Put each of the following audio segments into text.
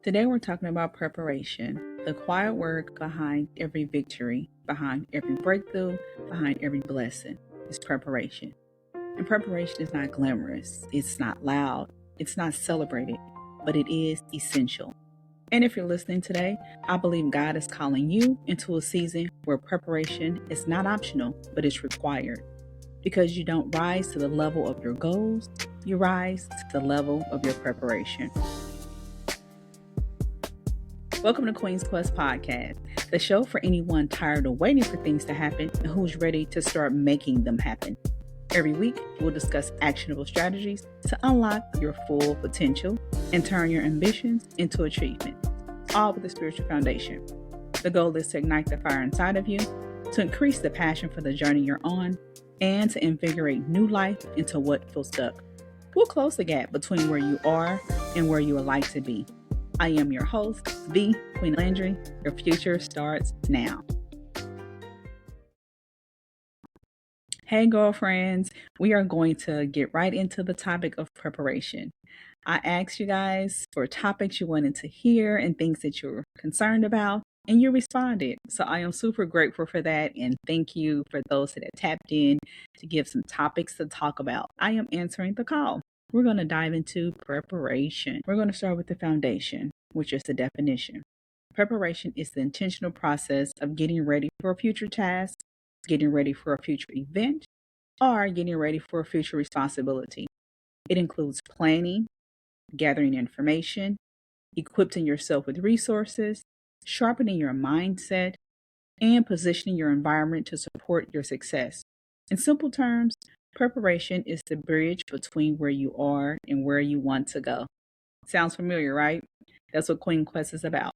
Today we're talking about preparation, the quiet work behind every victory, behind every breakthrough, behind every blessing is preparation. And preparation is not glamorous, it's not loud, it's not celebrated, but it is essential. And if you're listening today, I believe God is calling you into a season where preparation is not optional, but it's required. Because you don't rise to the level of your goals, you rise to the level of your preparation. Welcome to Queen's Quest Podcast, the show for anyone tired of waiting for things to happen and who's ready to start making them happen. Every week, we'll discuss actionable strategies to unlock your full potential and turn your ambitions into achievement, all with a spiritual foundation. The goal is to ignite the fire inside of you, to increase the passion for the journey you're on, and to invigorate new life into what feels stuck. We'll close the gap between where you are and where you would like to be. I am your host, the Queen Landry. Your future starts now. Hey, girlfriends. We are going to get right into the topic of preparation. I asked you guys for topics you wanted to hear and things that you're concerned about, and you responded. So I am super grateful for that, and thank you for those that have tapped in to give some topics to talk about. I am answering the call. We're going to dive into preparation. We're going to start with the foundation, which is the definition. Preparation is the intentional process of getting ready for a future task, getting ready for a future event, or getting ready for a future responsibility. It includes planning, gathering information, equipping yourself with resources, sharpening your mindset, and positioning your environment to support your success. In simple terms, preparation is the bridge between where you are and where you want to go. Sounds familiar, right? That's what Queen Quest is about.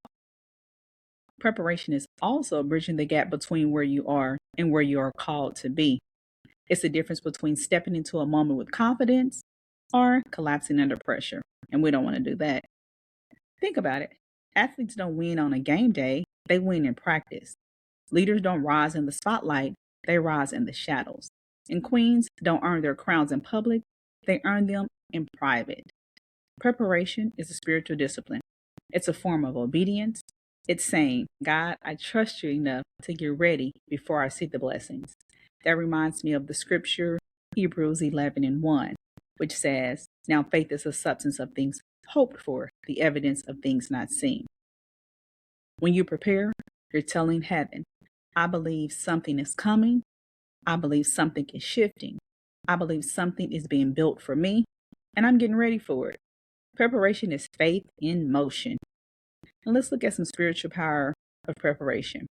Preparation is also bridging the gap between where you are and where you are called to be. It's the difference between stepping into a moment with confidence or collapsing under pressure. And we don't want to do that. Think about it. Athletes don't win on a game day, they win in practice. Leaders don't rise in the spotlight, they rise in the shadows. And queens don't earn their crowns in public, they earn them in private. Preparation is a spiritual discipline. It's a form of obedience. It's saying, God, I trust you enough to get ready before I see the blessings. That reminds me of the scripture, Hebrews 11:1, which says, now faith is the substance of things hoped for, the evidence of things not seen. When you prepare, you're telling heaven, I believe something is coming. I believe something is shifting. I believe something is being built for me, and I'm getting ready for it. Preparation is faith in motion. And let's look at some spiritual power of preparation.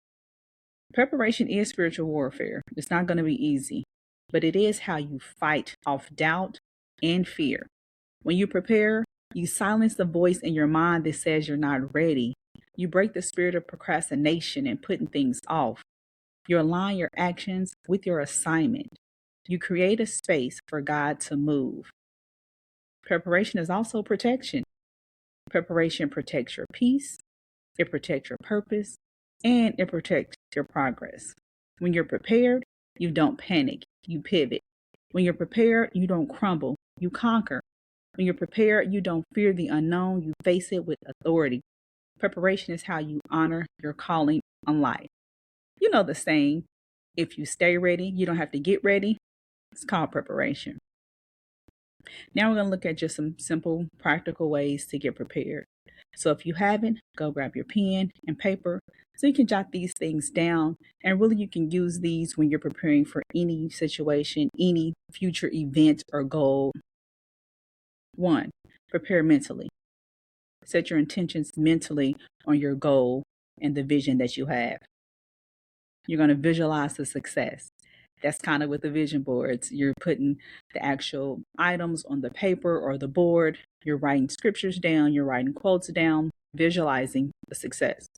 Preparation is spiritual warfare. It's not going to be easy, but it is how you fight off doubt and fear. When you prepare, you silence the voice in your mind that says you're not ready. You break the spirit of procrastination and putting things off. You align your actions with your assignment. You create a space for God to move. Preparation is also protection. Preparation protects your peace, it protects your purpose, and it protects your progress. When you're prepared, you don't panic, you pivot. When you're prepared, you don't crumble, you conquer. When you're prepared, you don't fear the unknown, you face it with authority. Preparation is how you honor your calling on life. You know the saying, if you stay ready, you don't have to get ready. It's called preparation. Now we're going to look at just some simple, practical ways to get prepared. So if you haven't, go grab your pen and paper so you can jot these things down. And really you can use these when you're preparing for any situation, any future event or goal. 1, prepare mentally. Set your intentions mentally on your goal and the vision that you have. You're going to visualize the success. That's kind of with the vision boards. You're putting the actual items on the paper or the board. You're writing scriptures down. You're writing quotes down, visualizing the success.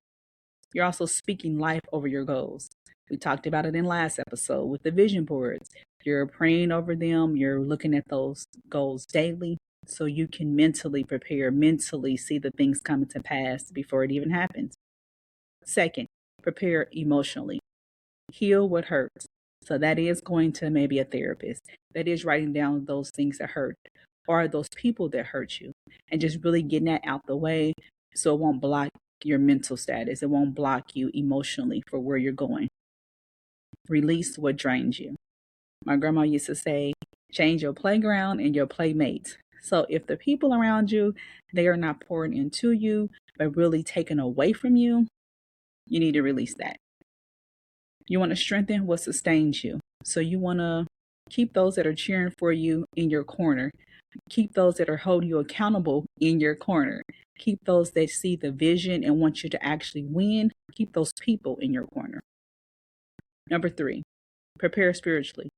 You're also speaking life over your goals. We talked about it in last episode with the vision boards. You're praying over them. You're looking at those goals daily so you can mentally prepare, mentally see the things coming to pass before it even happens. 2nd, prepare emotionally. Heal what hurts. So that is going to maybe a therapist. That is writing down those things that hurt or those people that hurt you and just really getting that out the way so it won't block your mental status. It won't block you emotionally for where you're going. Release what drains you. My grandma used to say, change your playground and your playmates. So if the people around you, they are not pouring into you, but really taking away from you, you need to release that. You want to strengthen what sustains you. So you want to keep those that are cheering for you in your corner. Keep those that are holding you accountable in your corner. Keep those that see the vision and want you to actually win. Keep those people in your corner. Number 3, prepare spiritually.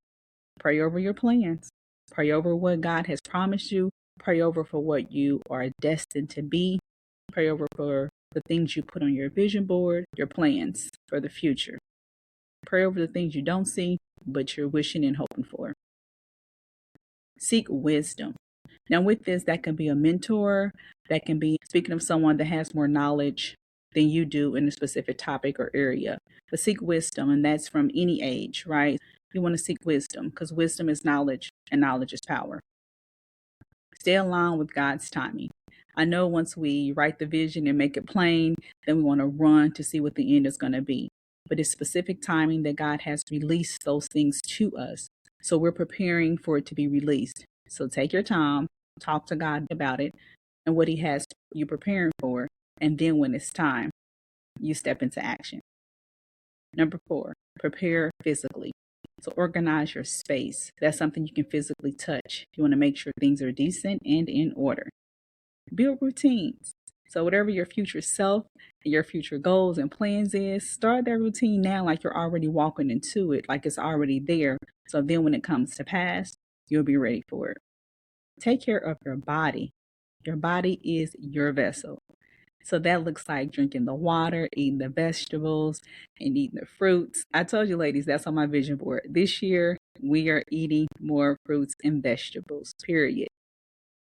Pray over your plans. Pray over what God has promised you. Pray over for what you are destined to be. Pray over for the things you put on your vision board, your plans for the future. Pray over the things you don't see, but you're wishing and hoping for. Seek wisdom. Now, with this, that can be a mentor, that can be speaking of someone that has more knowledge than you do in a specific topic or area. But seek wisdom, and that's from any age, right? You want to seek wisdom because wisdom is knowledge and knowledge is power. Stay aligned with God's timing. I know once we write the vision and make it plain, then we want to run to see what the end is going to be. But it's specific timing that God has released those things to us. So we're preparing for it to be released. So take your time, talk to God about it and what He has you preparing for. And then when it's time, you step into action. Number 4, prepare physically. So organize your space. That's something you can physically touch. You want to make sure things are decent and in order. Build routines. So whatever your future self, your future goals and plans is, start that routine now like you're already walking into it, like it's already there. So then when it comes to pass, you'll be ready for it. Take care of your body. Your body is your vessel. So that looks like drinking the water, eating the vegetables, and eating the fruits. I told you, ladies, that's on my vision board. This year, we are eating more fruits and vegetables, period.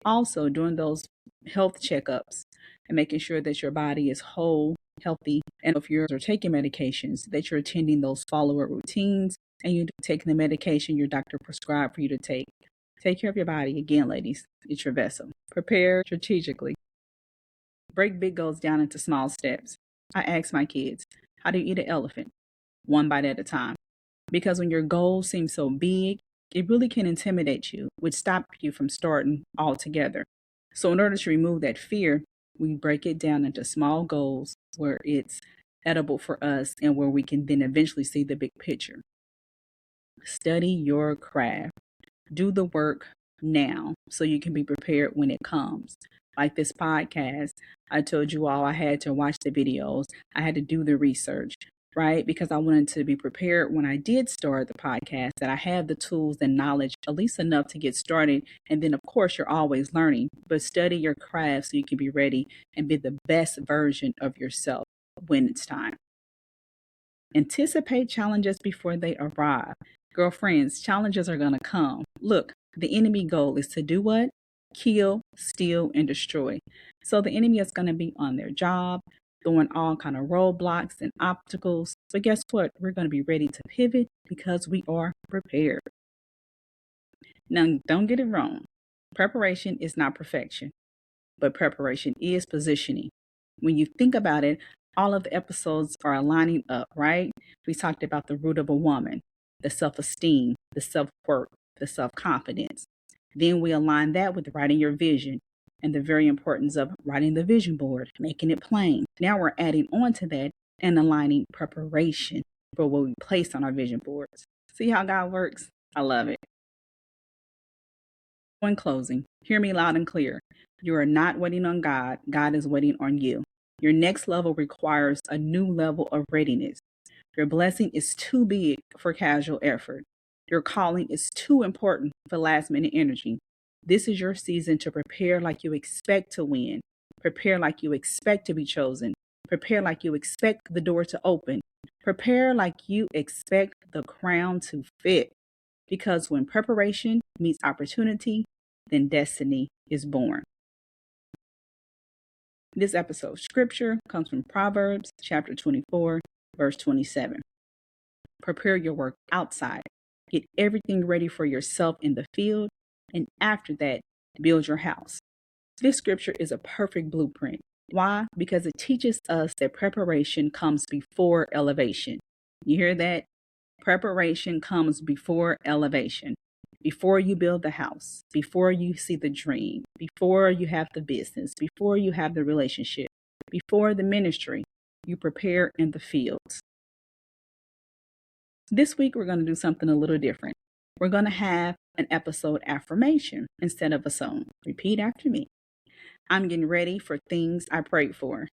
Also, doing those health checkups and making sure that your body is whole, healthy, and if you're taking medications, that you're attending those follow-up routines and you're taking the medication your doctor prescribed for you to take. Take care of your body. Again, ladies, it's your vessel. Prepare strategically. Break big goals down into small steps. I ask my kids, how do you eat an elephant? One bite at a time. Because when your goals seem so big, it really can intimidate you, which stop you from starting altogether. So in order to remove that fear, we break it down into small goals where it's edible for us and where we can then eventually see the big picture. Study your craft. Do the work now so you can be prepared when it comes. Like this podcast, I told you all I had to watch the videos, I had to do the research, right? Because I wanted to be prepared when I did start the podcast, that I have the tools and knowledge, at least enough to get started. And then, of course, you're always learning, but study your craft so you can be ready and be the best version of yourself when it's time. Anticipate challenges before they arrive. Girlfriends, challenges are going to come. Look, the enemy goal is to do what? Kill, steal, and destroy. So the enemy is going to be on their job, throwing all kind of roadblocks and obstacles. But guess what? We're going to be ready to pivot because we are prepared. Now, don't get it wrong. Preparation is not perfection, but preparation is positioning. When you think about it, all of the episodes are aligning up, right? We talked about the root of a woman, the self-esteem, the self-worth, the self-confidence. Then we align that with writing your vision and the very importance of writing the vision board, making it plain. Now we're adding on to that and aligning preparation for what we place on our vision boards. See how God works? I love it. In closing, hear me loud and clear. You are not waiting on God. God is waiting on you. Your next level requires a new level of readiness. Your blessing is too big for casual effort. Your calling is too important for last minute energy. This is your season to prepare like you expect to win. Prepare like you expect to be chosen. Prepare like you expect the door to open. Prepare like you expect the crown to fit. Because when preparation meets opportunity, then destiny is born. This episode's scripture comes from Proverbs chapter 24, verse 27. Prepare your work outside. Get everything ready for yourself in the field. And after that, build your house. This scripture is a perfect blueprint. Why? Because it teaches us that preparation comes before elevation. You hear that? Preparation comes before elevation. Before you build the house, before you see the dream, before you have the business, before you have the relationship, before the ministry, you prepare in the fields. This week, we're going to do something a little different. We're going to have an episode affirmation instead of a song. Repeat after me. I'm getting ready for things I prayed for.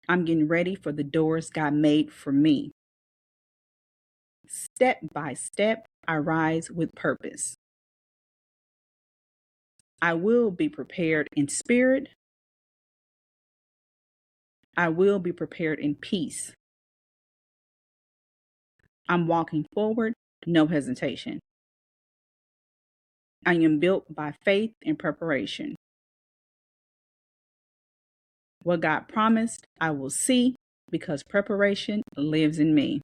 I'm getting ready for the doors God made for me. Step by step, I rise with purpose. I will be prepared in spirit. I will be prepared in peace. I'm walking forward, no hesitation. I am built by faith and preparation. What God promised, I will see because preparation lives in me.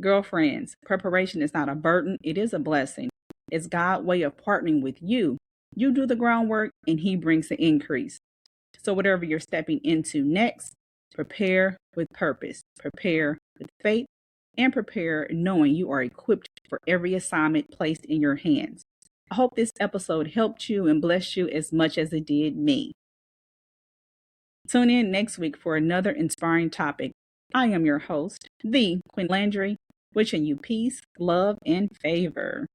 Girlfriends, preparation is not a burden, it is a blessing. It's God's way of partnering with you. You do the groundwork and He brings the increase. So, whatever you're stepping into next, prepare with purpose, prepare with faith, and prepare knowing you are equipped for every assignment placed in your hands. I hope this episode helped you and blessed you as much as it did me. Tune in next week for another inspiring topic. I am your host, the Queen Landry, wishing you peace, love, and favor.